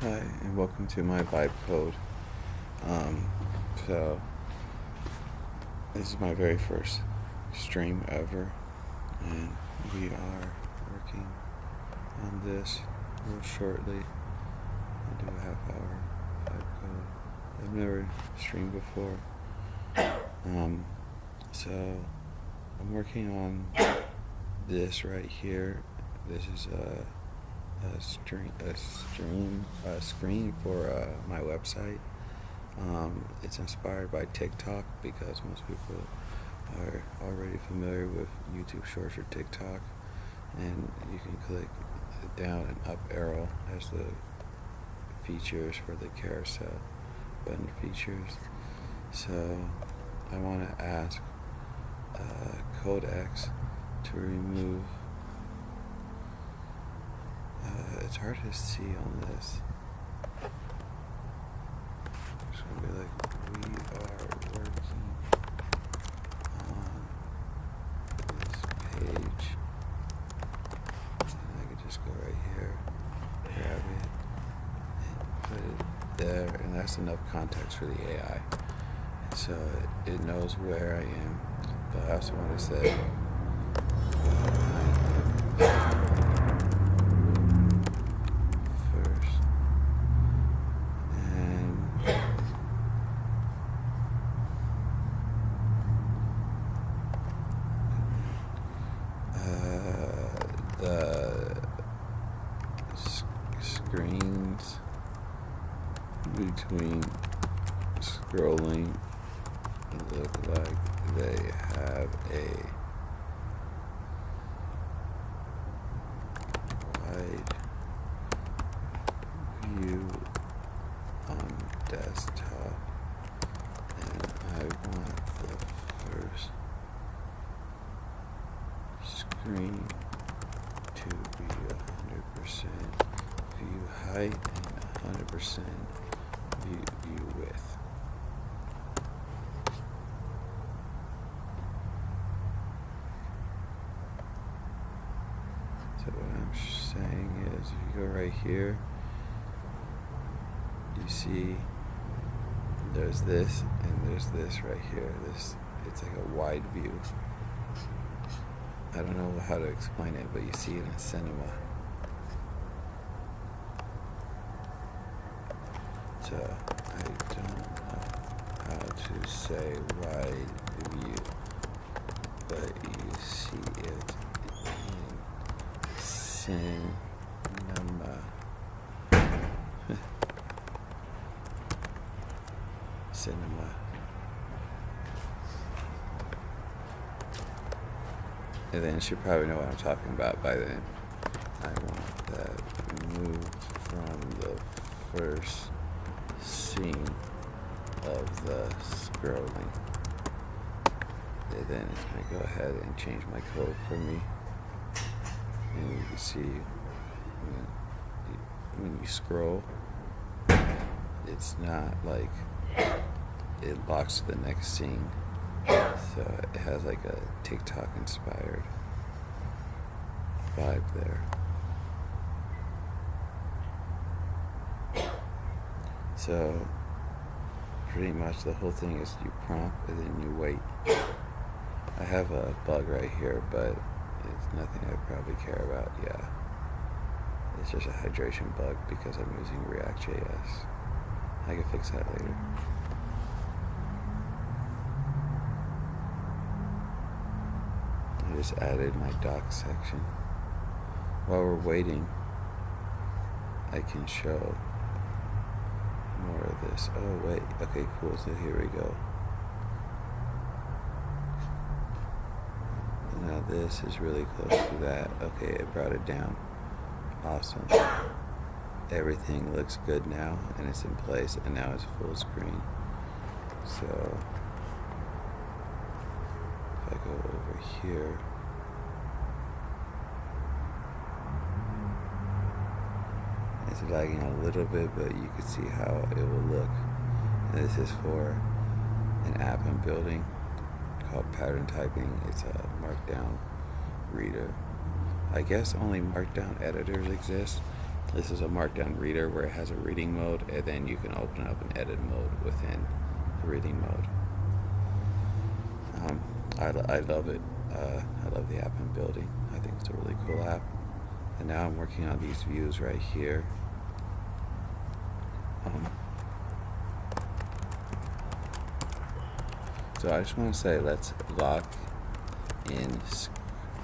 Hi, and welcome to my vibe code. Um, so, this is my very first stream ever, and we are working on this real shortly. I'll do a half hour vibe code. I've never streamed before. Um, so, I'm working on this right here. This is a screen for my website. It's inspired by TikTok because most people are already familiar with YouTube Shorts or TikTok, and you can click the down and up arrow as the features for the carousel button features. So I want to ask Codex to remove. It's hard to see on this. It's gonna be like, we are working on this page, and I could just go right here, grab it, and put it there, and that's enough context for the AI. So it knows where I am, but I also want to say first, and the screens between scrolling look like they have a wide view on desktop, and I want the first screen to be 100% view height and 100% view width. So what I'm saying is, if you go right here, you see there's this and there's this right here. It's like a wide view. I don't know how to explain it, but you see it in cinema. So I don't know how to say wide view, but you see it in cinema. Cinema. And then you should probably know what I'm talking about by then. I want that removed from the first scene of the scrolling. And then it's going to go ahead and change my code for me. And you can see when you scroll, it's not like it locks to the next scene. So it has like a TikTok inspired vibe there. So pretty much the whole thing is you prompt and then you wait. I have a bug right here, but it's nothing I probably care about. Yeah, it's just a hydration bug because I'm using React.js. I can fix that later. I just added my docs section. While we're waiting, I can show more of this. Oh wait, okay, cool, so here we go. Now this is really close to that. Okay, it brought it down. Awesome. Everything looks good now, and it's in place, and now it's full screen. So if I go over here, it's lagging a little bit, but you can see how it will look. And this is for an app I'm building called Pattern Typing. It's a Markdown reader. I guess only Markdown editors exist. This is a Markdown reader where it has a reading mode, and then you can open up an edit mode within the reading mode. I love it. I love the app I'm building. I think it's a really cool app. And now I'm working on these views right here. So I just want to say, let's lock in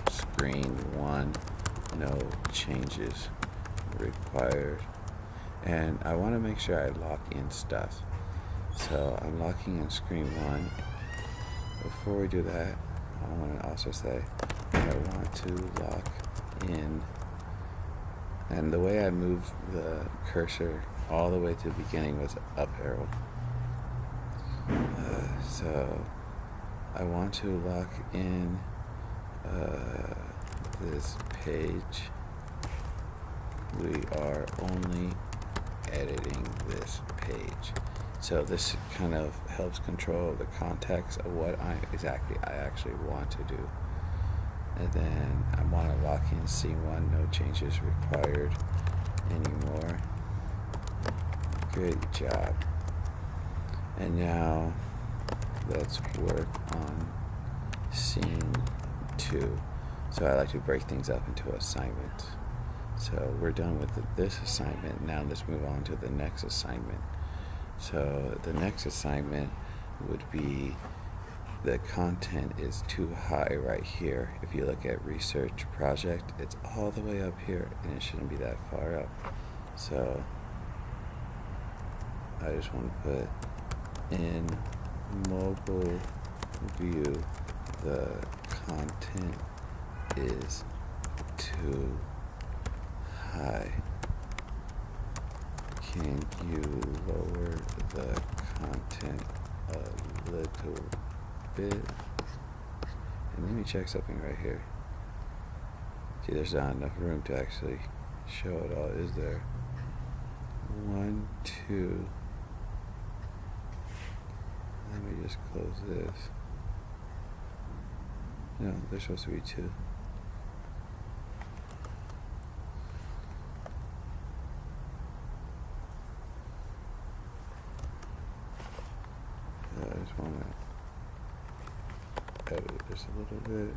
screen 1, no changes required. And I want to make sure I lock in stuff. So I'm locking in screen 1. Before we do that, I want to also say I want to lock in, and the way I moved the cursor all the way to the beginning was up arrow. So I want to lock in this page. We are only editing this page. So this kind of helps control the context of what I actually want to do. And then I want to lock in C1, no changes required anymore. Great job. And now let's work on scene 2. So I like to break things up into assignments. So we're done with this assignment. Now let's move on to the next assignment. So the next assignment would be, the content is too high right here. If you look at research project, it's all the way up here and it shouldn't be that far up. So I just want to put in mobile view, the content is too high. Can you lower the content a little bit? And let me check something right here. See, there's not enough room to actually show it all, is there? 1, 2. Let me just close this. No, there's supposed to be 2. I just want to edit this a little bit.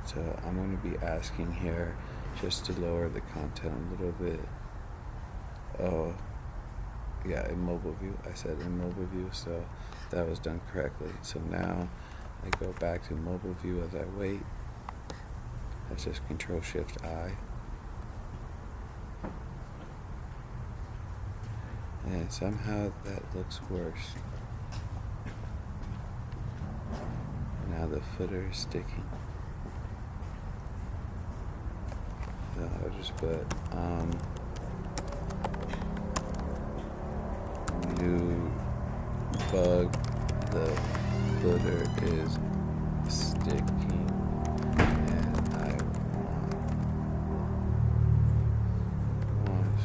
So I'm going to be asking here just to lower the content a little bit. Oh, yeah, in mobile view. I said in mobile view, so that was done correctly. So now I go back to mobile view as I wait. That's just Control-Shift-I. And somehow that looks worse. Now the footer is sticking. So I'll just put new bug, the footer is sticking, and I want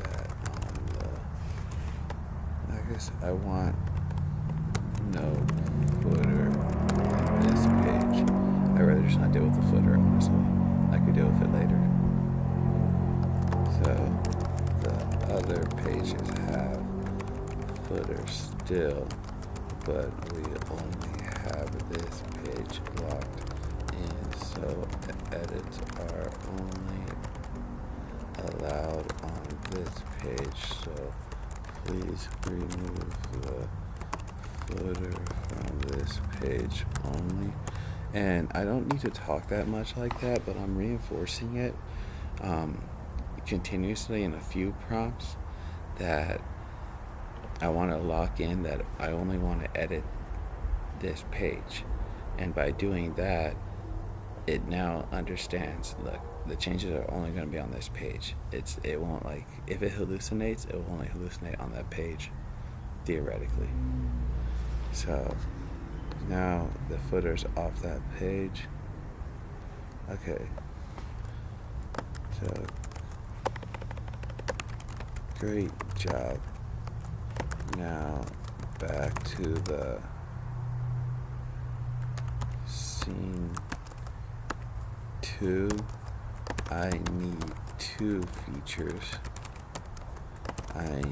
that on the, I guess I want no footer on this page. I'd rather just not deal with the footer, honestly. I could deal with it later. So the other pages have footer still, but we only have this page locked in, so edits are only allowed on this page. So please remove the footer from this page only. And I don't need to talk that much like that, but I'm reinforcing it continuously in a few prompts that I want to lock in that I only want to edit this page. And by doing that, it now understands, look, the changes are only going to be on this page. It won't, like, if it hallucinates, it will only hallucinate on that page, theoretically. So now the footer's off that page. Okay. So great job. Now back to the scene 2. I need 2 features. I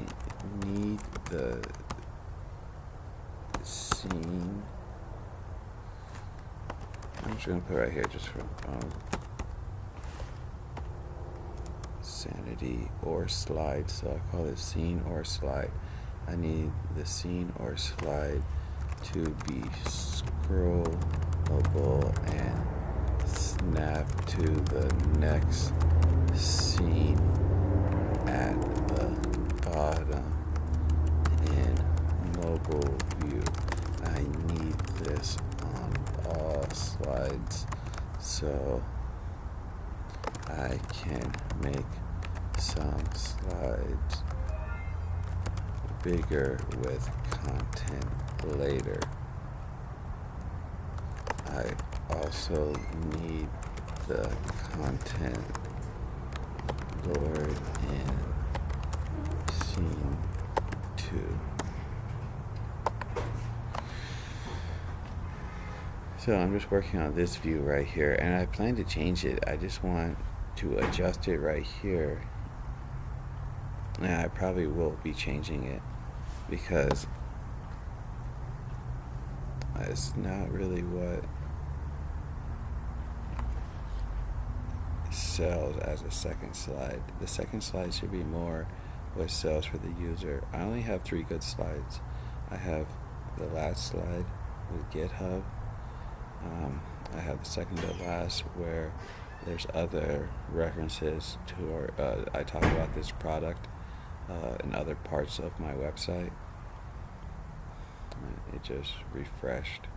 need the scene. I'm just gonna put right here just for sanity or slide. So I call it scene or slide. I need the scene or slide to be scrollable and snap to the next scene at the bottom in mobile view. I need this on all slides so I can make some slides bigger with content later. I also need the content lowered in scene 2. So I'm just working on this view right here, and I plan to change it. I just want to adjust it right here. And I probably will be changing it because it's not really what sells as a second slide. The second slide should be more what sells for the user. I only have 3 good slides. I have the last slide with GitHub. I have the second to last where there's other references to our, I talk about this product in other parts of my website. It just refreshed.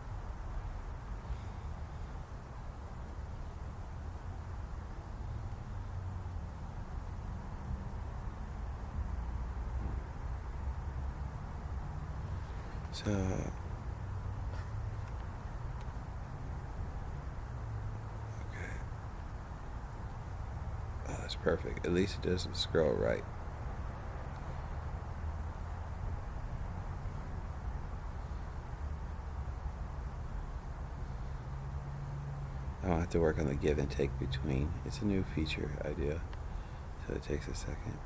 So that's perfect. At least it doesn't scroll right. I don't have to work on the give and take between. It's a new feature idea, so it takes a second.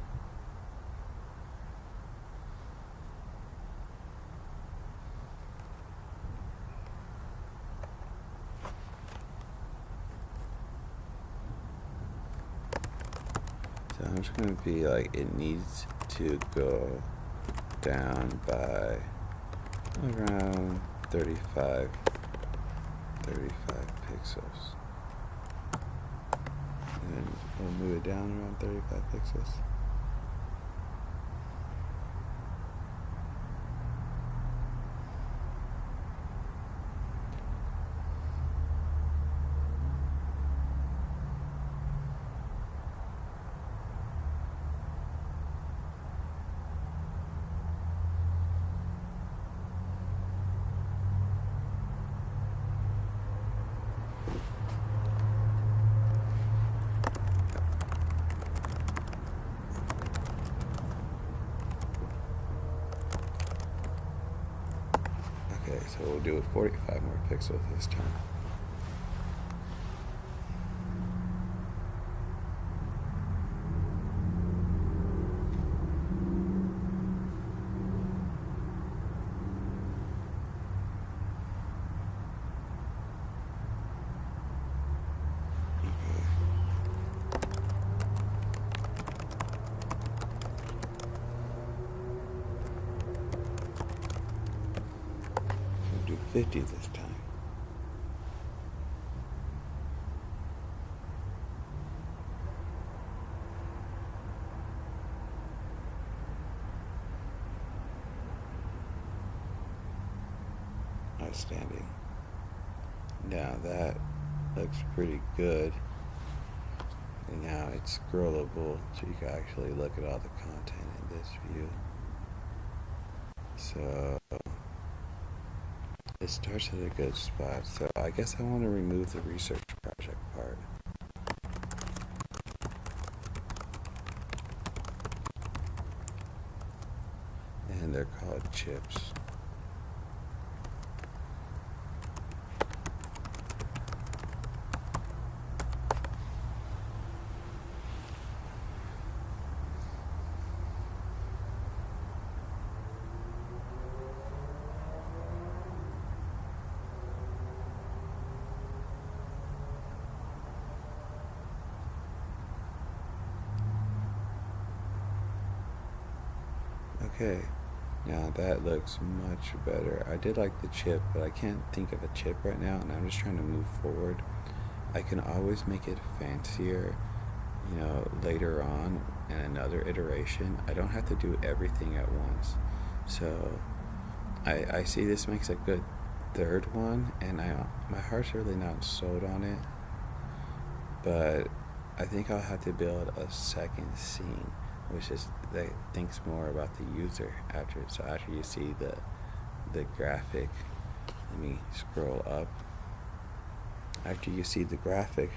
So I'm just going to be like, it needs to go down by around 35 pixels. And we'll move it down around 35 pixels. Okay, so we'll do 45 more pixels this time. We'll do 50 this time. Outstanding. Now that looks pretty good. And now it's scrollable, so you can actually look at all the content in this view. So it starts at a good spot. So I guess I want to remove the research project part. And they're called chips. Okay, now that looks much better. I did like the chip, but I can't think of a chip right now, and I'm just trying to move forward. I can always make it fancier, later on in another iteration. I don't have to do everything at once. So I see this makes a good third one, and my heart's really not sold on it, but I think I'll have to build a second scene, which is that thinks more about the user after. So after you see the graphic, let me scroll up. After you see the graphic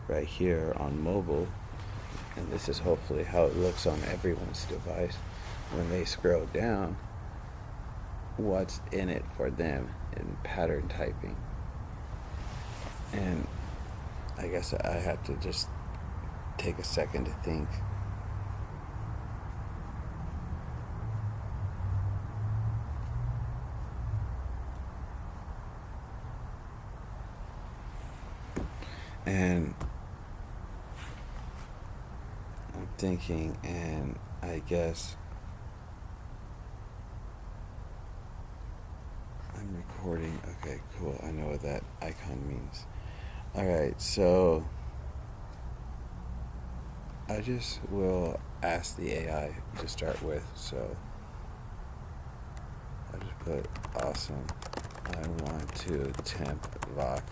right here on mobile, and this is hopefully how it looks on everyone's device, when they scroll down, what's in it for them in pattern typing. And I guess I have to just take a second to think. And I'm thinking, and I guess I'm recording. Okay, cool. I know what that icon means. Alright, so I just will ask the AI to start with. So I just put awesome. I want to temp lock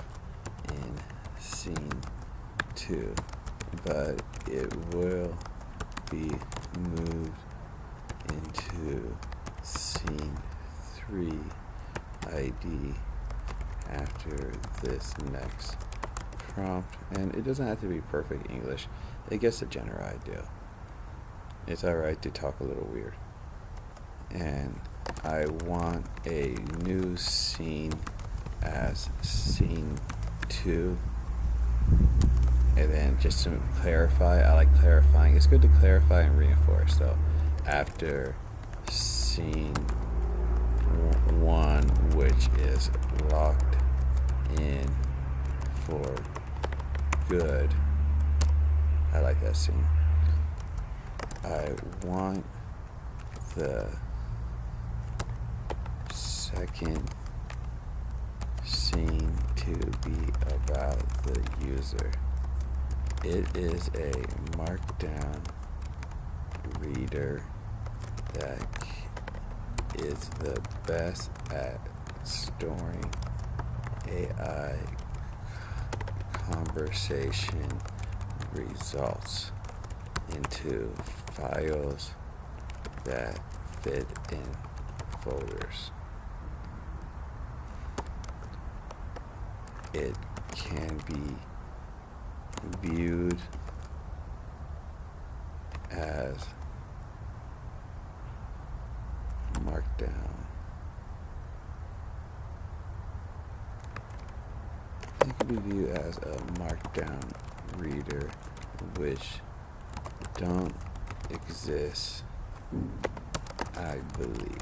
in scene 2, but it will be moved into scene 3 ID after this next prompt. And it doesn't have to be perfect English. It gets the general idea. It's alright to talk a little weird. And I want a new scene as scene 2. And then just to clarify, I like clarifying. It's good to clarify and reinforce. So after scene 1, which is locked in for good. I like that scene. I want the second scene to be about the user. It is a markdown reader that is the best at storing AI conversation results into files that fit in folders. It can be viewed as markdown. It can be viewed as a markdown reader, which don't exist, I believe.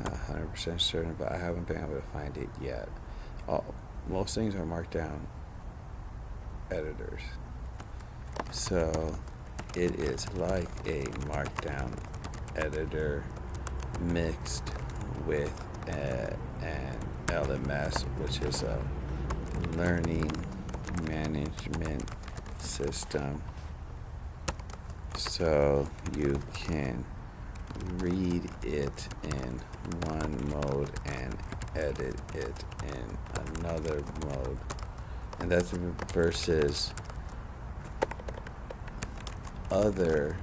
Not 100% certain, but I haven't been able to find it yet. Most things are markdown editors. So it is like a markdown editor mixed with an LMS, which is a learning management system. So you can read it in one mode and edit it in another mode. And that's versus other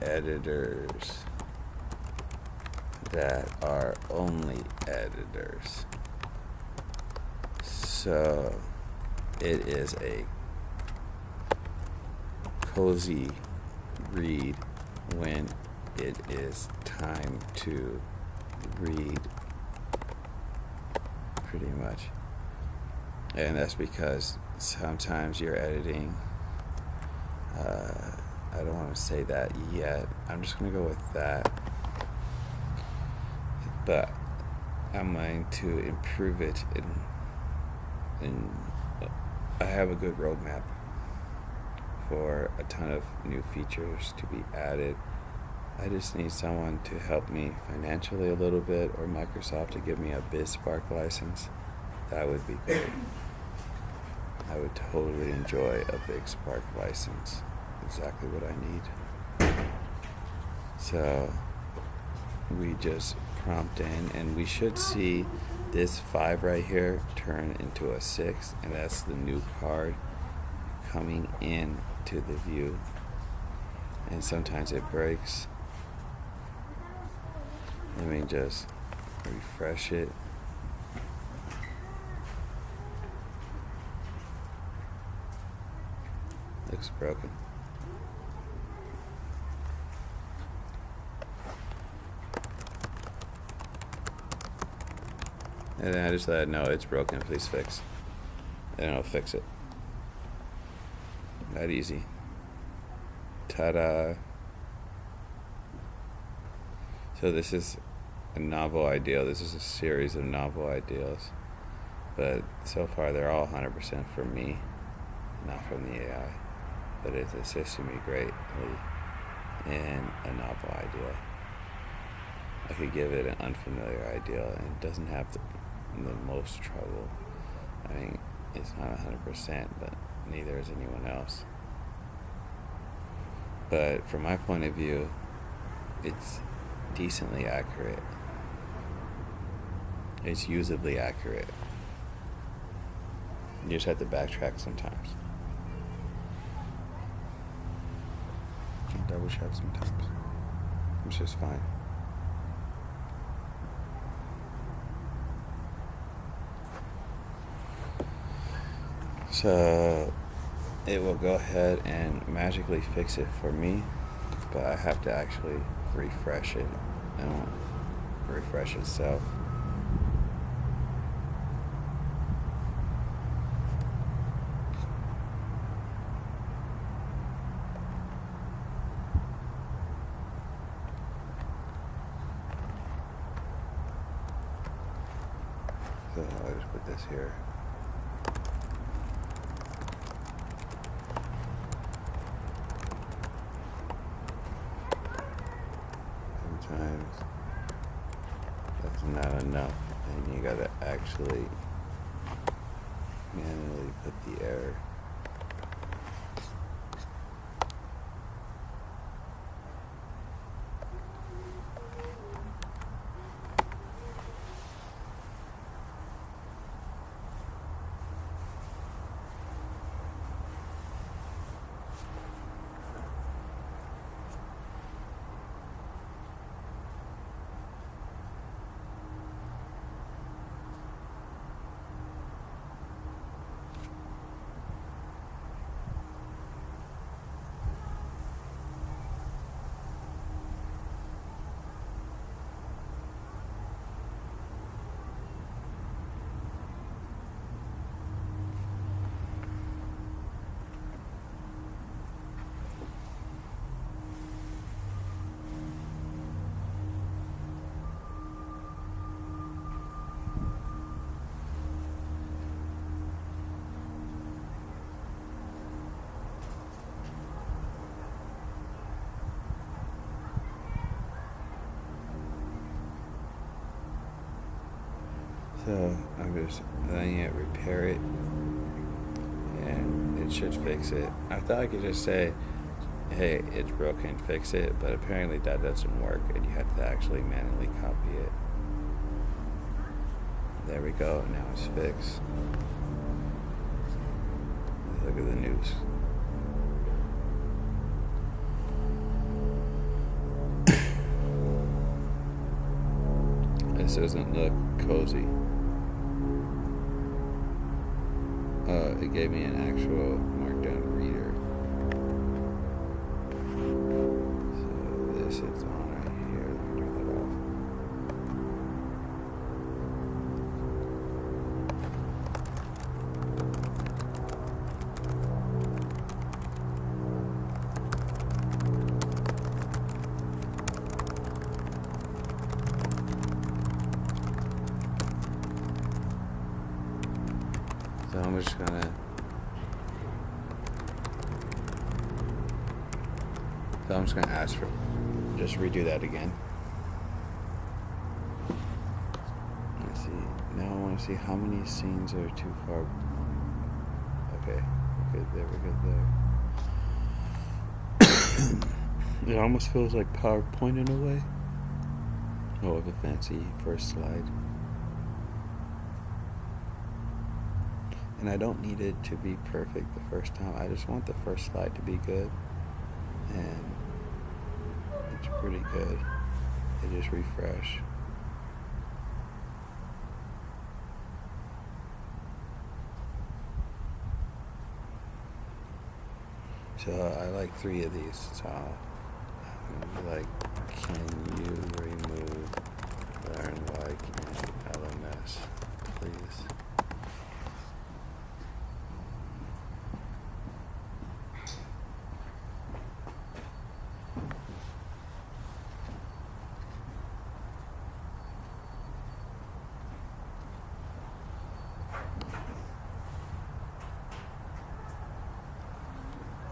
editors that are only editors. So it is a cozy read when it is time to read, pretty much. And that's because sometimes you're editing. I don't want to say that yet. I'm just going to go with that. But I'm going to improve it, and I have a good roadmap for a ton of new features to be added. I just need someone to help me financially a little bit, or Microsoft to give me a BizSpark license. That would be great. I would totally enjoy a BizSpark license. Exactly what I need. So we just prompt in, and we should see this 5 right here turn into a 6, and that's the new card coming in to the view. And sometimes it breaks. Let me just refresh it. Looks broken. And then I just let it know it's broken, please fix. And I'll fix it. That easy. Ta-da. So this is a novel ideal. This is a series of novel ideals. But so far they're all 100% from me, not from the AI. But it's assisting me greatly in a novel ideal. I could give it an unfamiliar ideal, and it doesn't have the most trouble. I mean, it's not 100%, but neither is anyone else. But from my point of view, it's decently accurate. It's usably accurate. You just have to backtrack sometimes. And double check sometimes. It's just fine. So it will go ahead and magically fix it for me, but I have to actually refresh it. It won't refresh itself. So I'll just put this here. Sometimes that's not enough, and you gotta actually manually put the error. So I'm just letting it repair it, and it should fix it. I thought I could just say, hey, it's broken, fix it, but apparently that doesn't work, and you have to actually manually copy it. There we go, now it's fixed. Look at the news. This doesn't look cozy. It gave me an actual markdown reader. So this is on right here. Let me turn that off. So I'm just gonna ask for just redo that again. Let's see. Now I want to see how many scenes are too far. Okay, we're good there, we're good there. It almost feels like PowerPoint in a way. Oh, with a fancy first slide. And I don't need it to be perfect the first time. I just want the first slide to be good. And it's pretty good. I just refresh. So I like 3 of these. So I'm gonna be like, can you remove learn like in LMS, please?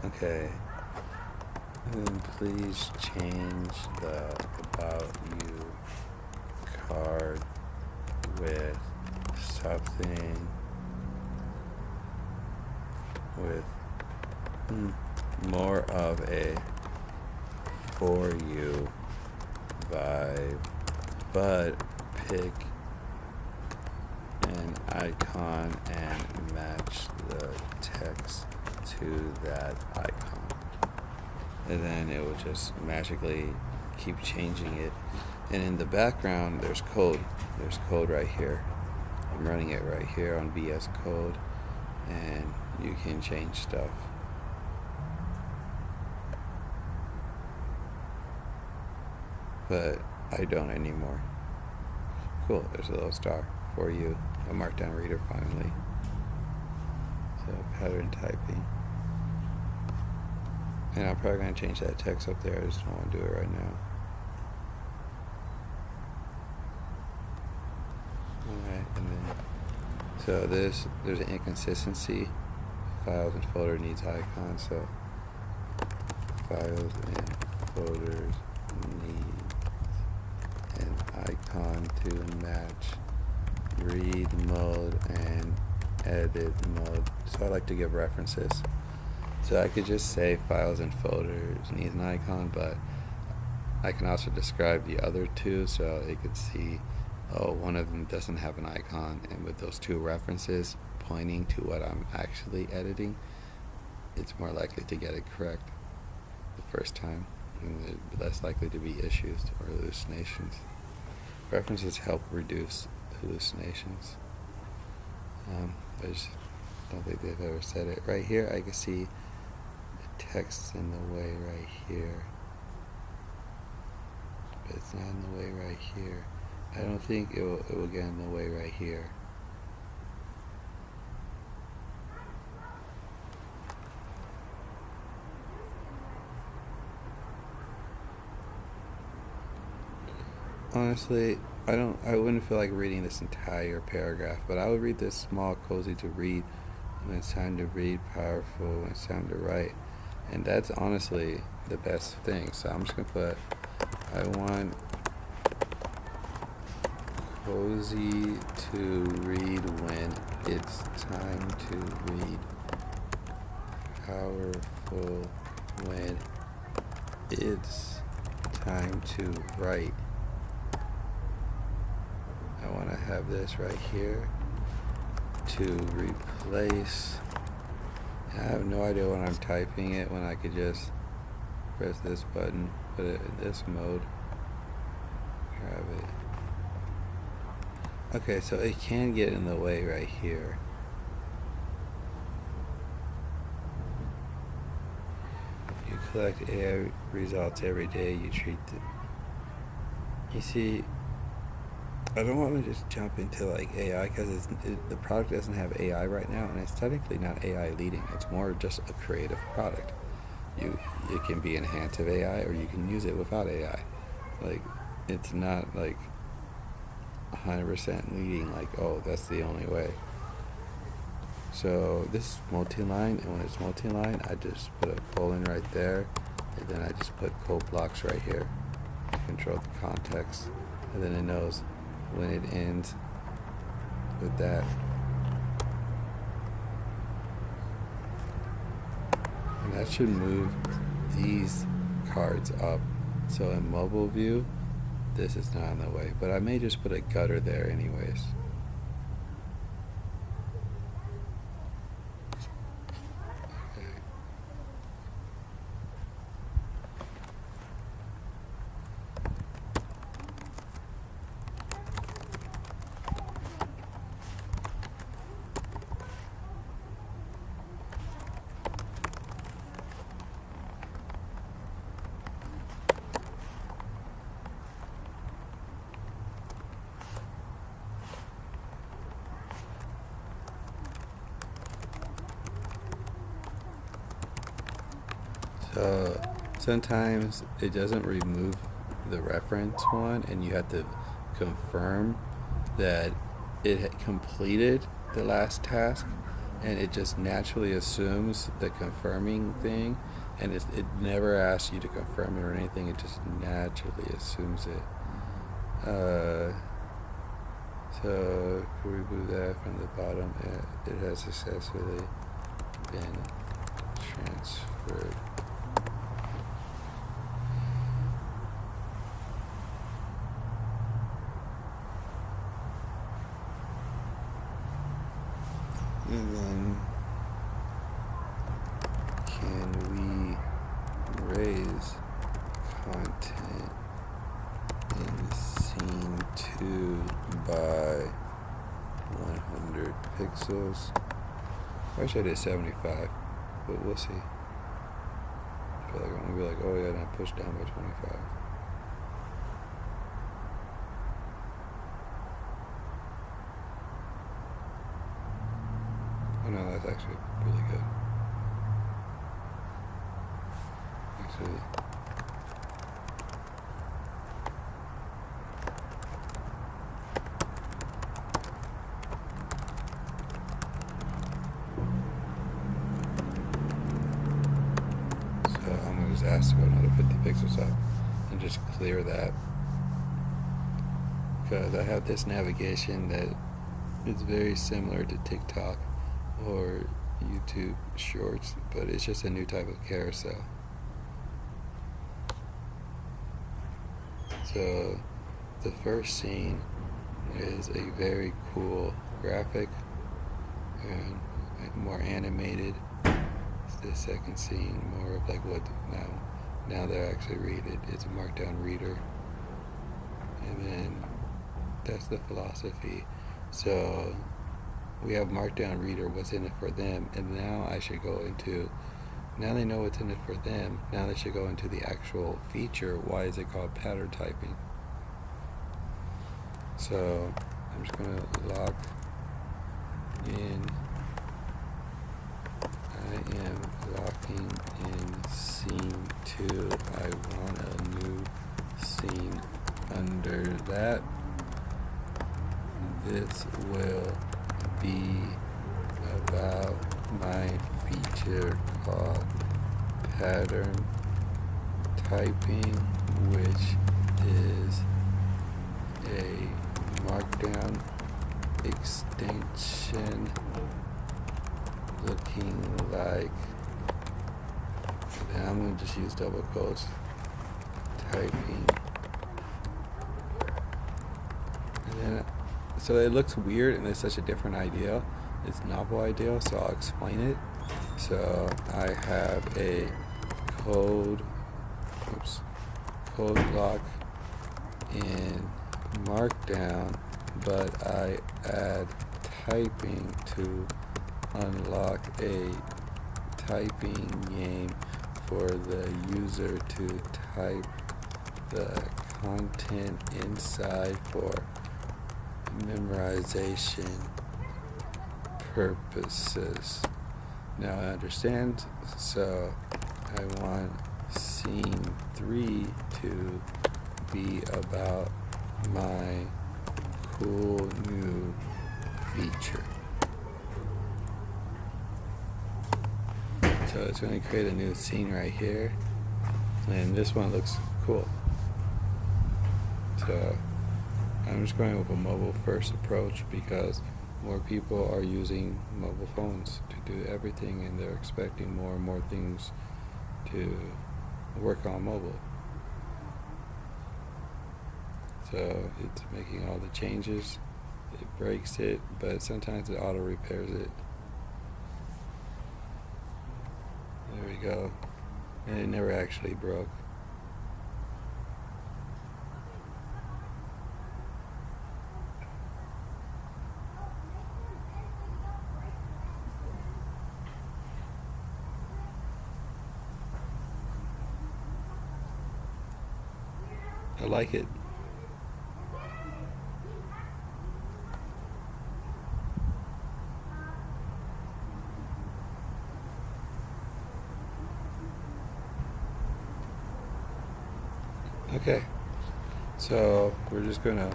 Okay. And then please change the About You card with something with more of a For You vibe, but pick an icon and match the text to that icon, and then it will just magically keep changing it. And in the background there's code right here. I'm running it right here on VS Code, and you can change stuff. But I don't anymore. Cool, there's a little star for you, a markdown reader finally. So pattern typing. And I'm probably going to change that text up there. I just don't want to do it right now. Alright, and then so there's an inconsistency. Files and folder needs icons, so files and folders need an icon to match read mode and edit mode. So I like to give references. So I could just say files and folders needs an icon, but I can also describe the other 2 so they could see, oh, one of them doesn't have an icon, and with those 2 references pointing to what I'm actually editing, it's more likely to get it correct the first time, and there's less likely to be issues or hallucinations. References help reduce hallucinations. I just don't think they've ever said it. Right here I can see the text in the way right here, but it's not in the way right here. I don't think it will get in the way right here. Honestly, I wouldn't feel like reading this entire paragraph, but I would read this small, cozy to read when it's time to read, powerful when it's time to write. And that's honestly the best thing. So I'm just going to put, I want cozy to read when it's time to read, powerful when it's time to write. I want to have this right here to replace. I have no idea when I'm typing it, when I could just press this button, put it in this mode, grab it. Okay, so it can get in the way right here. You collect AI results every day, you treat it. You see, I don't want to just jump into like AI because the product doesn't have AI right now, and it's technically not AI leading. It's more just a creative product. It can be enhanced of AI, or you can use it without AI. Like, it's not like 100% leading. Like, oh, that's the only way. So this is multi-line, and when it's multi-line, I just put a colon right there, and then I just put code blocks right here. control the context, and then it knows when it ends with that. And that should move these cards up. So in mobile view, this is not in the way, but I may just put a gutter there anyways. So sometimes it doesn't remove the reference one, and you have to confirm that it had completed the last task, and it just naturally assumes the confirming thing, and it never asks you to confirm it or anything. It just naturally assumes it. So if we remove that from the bottom, it has successfully been transferred. And then, can we raise content in scene 2 by 100 pixels? I wish I did 75, but we'll see. I feel like I'm gonna be like, oh yeah, now push down by 25. Oh no, that's actually really good. Actually, so I'm gonna just ask to go another 50 pixels up and just clear that, because I have this navigation that is very similar to TikTok or YouTube Shorts, but it's just a new type of carousel. So the first scene is a very cool graphic and more animated. The second scene more of like what now they're actually read it. It's a markdown reader, and then that's the philosophy. So we have markdown reader, what's in it for them, and now I should go into, now they know what's in it for them, now they should go into the actual feature. Why is it called pattern typing? So I'm just going to lock in, I am locking in scene 2. I want a new scene under that. This will be about my feature called pattern typing, which is a markdown extension looking like, and I'm going to just use double quotes, typing. And then so it looks weird and it's such a different idea. It's novel idea, so I'll explain it. So I have a code block in Markdown, but I add typing to unlock a typing game for the user to type the content inside for memorization purposes. Now I understand, so I want scene 3 to be about my cool new feature. So it's going to create a new scene right here, and this one looks cool. So I'm just going with a mobile first approach because more people are using mobile phones to do everything, and they're expecting more and more things to work on mobile. So it's making all the changes. It breaks it, but sometimes it auto repairs it. There we go. And it never actually broke. I like it. Okay, so we're just gonna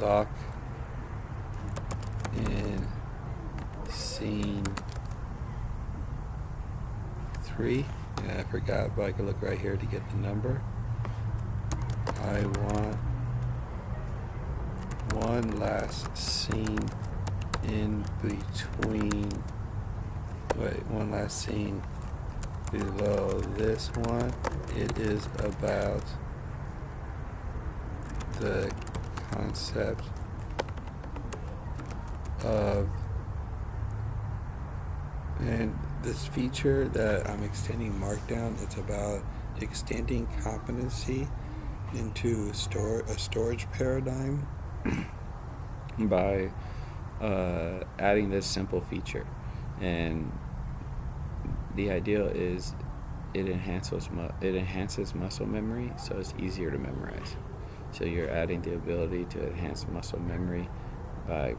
lock in scene 3. And I forgot, but I can look right here to get the number. I want one last scene in between. Wait, one last scene below this one. It is about the concept of, and this feature that I'm extending Markdown, it's about extending competency into a storage paradigm by adding this simple feature. And the idea is it enhances muscle memory, so it's easier to memorize. So you're adding the ability to enhance muscle memory by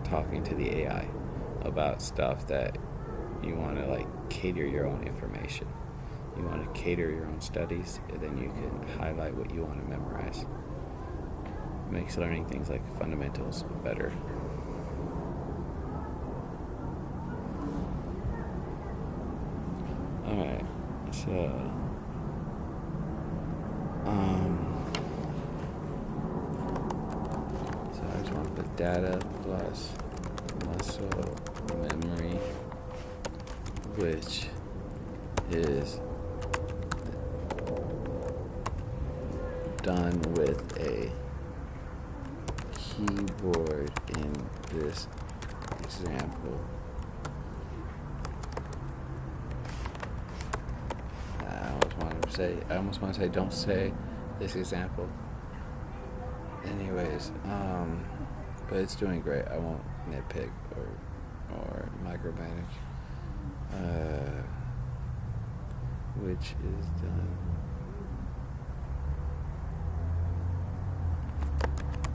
talking to the AI about stuff that you want to, like, cater your own information. You want to cater your own studies, and then you can highlight what you want to memorize. It makes learning things like fundamentals better. Alright, so I just want to put data plus muscle memory, which is done with a keyboard in this example. I almost want to say don't say this example. Anyways, but it's doing great. I won't nitpick or micromanage. Which is done.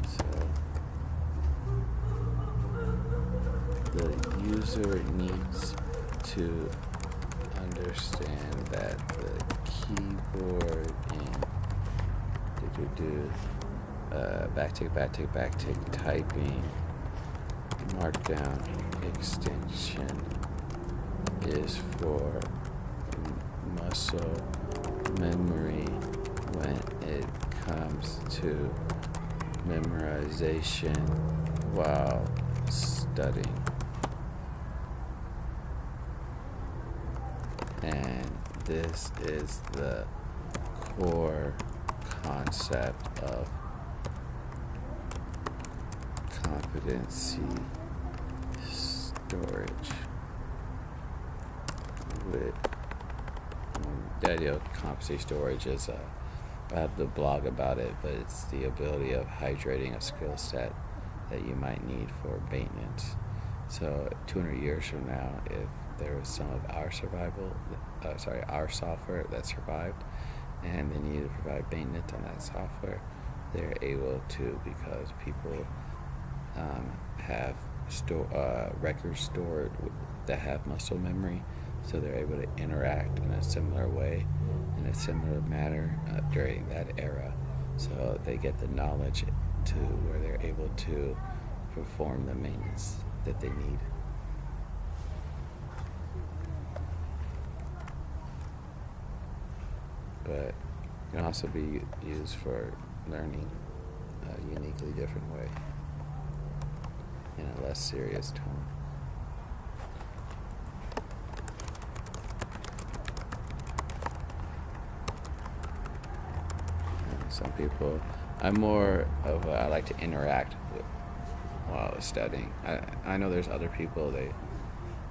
So the user needs to understand that the keyboard in backtick typing Markdown extension is for muscle memory when it comes to memorization while studying. And this is the core concept of competency storage. The idea of competency storage is, I have the blog about it, but it's the ability of hydrating a skill set that you might need for maintenance. So 200 years from now, if there was some of our our software that survived, and they needed to provide maintenance on that software, they're able to, because people have records stored that have muscle memory, so they're able to interact in a similar way, in a similar manner during that era. So they get the knowledge to where they're able to perform the maintenance that they need. But it can also be used for learning a uniquely different way in a less serious tone. And some people, I like to interact with while studying. I know there's other people,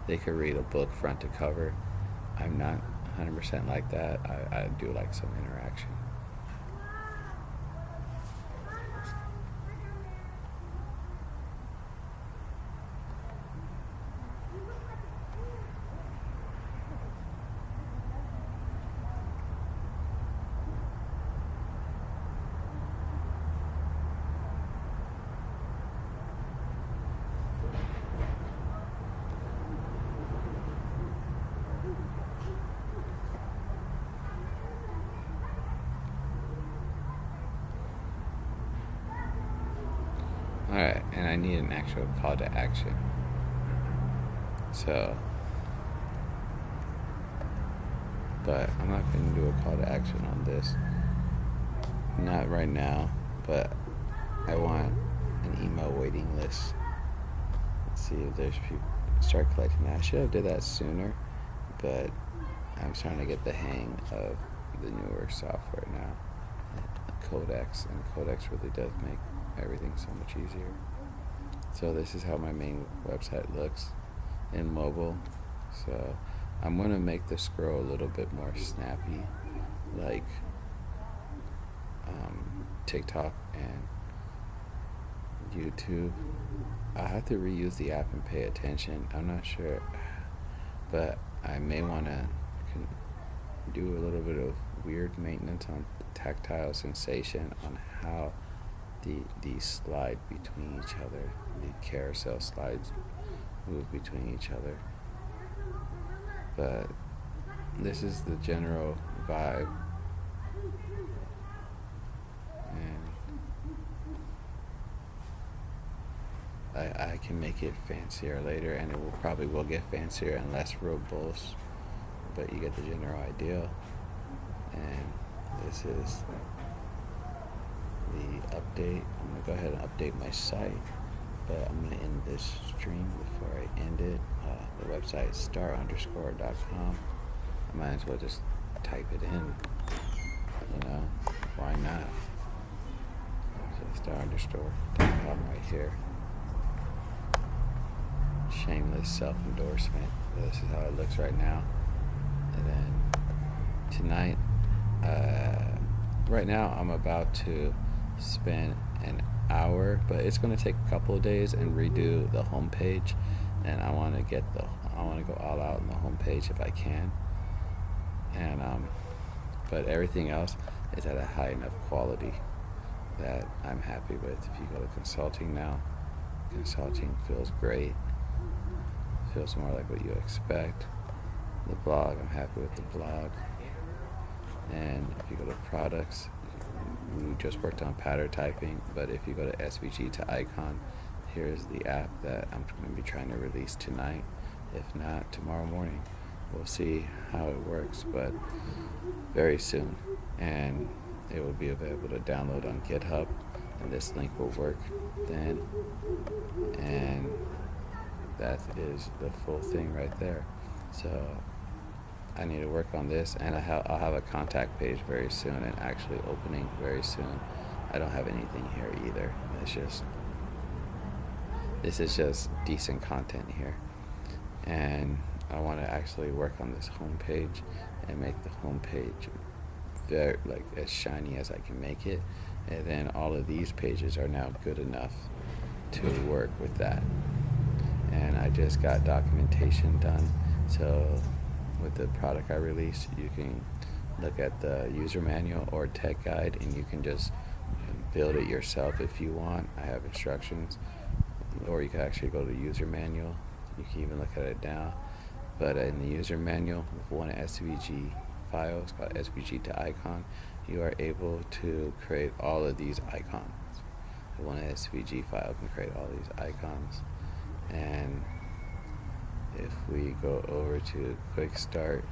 they could read a book front to cover. I'm not 100% like that. I do like some interaction. Alright, and I need an actual call to action. So, but I'm not going to do a call to action on this. Not right now, but I want an email waiting list. Let's see if there's people. Start collecting that. I should have did that sooner, but I'm starting to get the hang of the newer software now. Codex, and Codex really does make everything so much easier. So this is how my main website looks in mobile. So I'm going to make the scroll a little bit more snappy, like TikTok and YouTube. I have to reuse the app and pay attention. I'm not sure, but I may want to do a little bit of weird maintenance on tactile sensation on how the slide between each other. The carousel slides move between each other. But this is the general vibe. And I can make it fancier later, and it will get fancier and less robust, but you get the general idea. And this is the update. I'm going to go ahead and update my site, but I'm going to end this stream before I end it. The website is star_.com. I might as well just type it in, why not? So star_.com right here. Shameless self-endorsement. This is how it looks right now. And then tonight, right now I'm about to spend an hour, but it's going to take a couple of days and redo the homepage. And I want to go all out on the homepage if I can. And but everything else is at a high enough quality that I'm happy with. If you go to consulting now, consulting feels great. Feels more like what you expect. The blog, I'm happy with the blog. And if you go to products, we just worked on pattern typing, but if you go to SVG to icon, here's the app that I'm going to be trying to release tonight. If not, tomorrow morning. We'll see how it works, but very soon. And it will be available to download on GitHub, and this link will work then. And that is the full thing right there. So I need to work on this, and I'll have a contact page very soon, and actually opening very soon. I don't have anything here either. This is just decent content here, and I want to actually work on this homepage and make the homepage very as shiny as I can make it, and then all of these pages are now good enough to work with that. And I just got documentation done, so with the product I released, you can look at the user manual or tech guide, and you can just build it yourself if you want. I have instructions, or you can actually go to user manual. You can even look at it now. But in the user manual, with one SVG file, it's called SVG to icon, you are able to create all of these icons. One SVG file can create all these icons. And if we go over to Quick Start,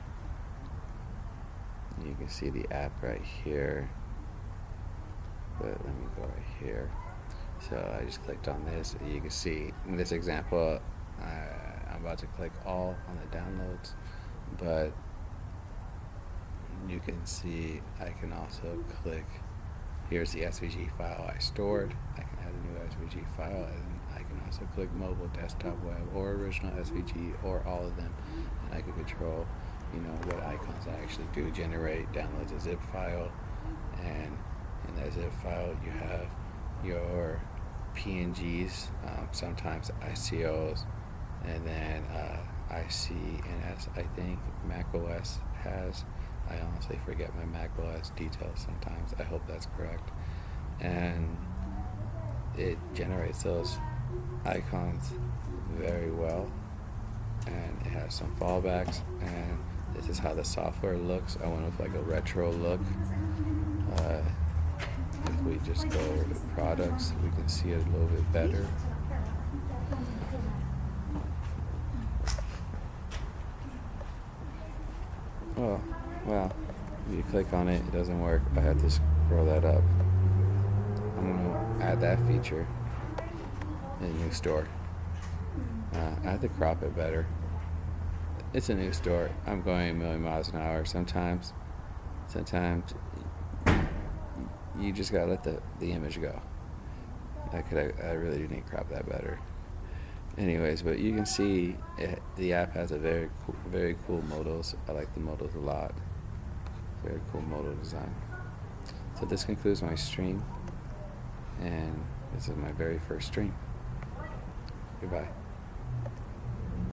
you can see the app right here. but let me go right here. So I just clicked on this. You can see in this example, I'm about to click all on the downloads, but you can see I can also click, here's the SVG file I stored. I can add a new SVG file, and I can also click mobile, desktop, web, or original SVG, or all of them, and I can control, what icons I actually do generate. Downloads a zip file, and in that zip file you have your PNGs, sometimes ICOs, and then ICNS, I think Mac OS has. I honestly forget my Mac OS details sometimes. I hope that's correct. And it generates those icons very well, and it has some fallbacks, and this is how the software looks. I went with like a retro look. If we just go over to products, we can see it a little bit better. Oh, well, if you click on it, it doesn't work. I have to scroll that up. I'm going to add that feature in the new store. I have to crop it better. It's a new store. I'm going a million miles an hour. Sometimes you just gotta let the image go. I really do need to crop that better. Anyways, but you can see the app has a very cool modals. I like the modals a lot. Very cool modal design. So this concludes my stream, and this is my very first stream. Goodbye.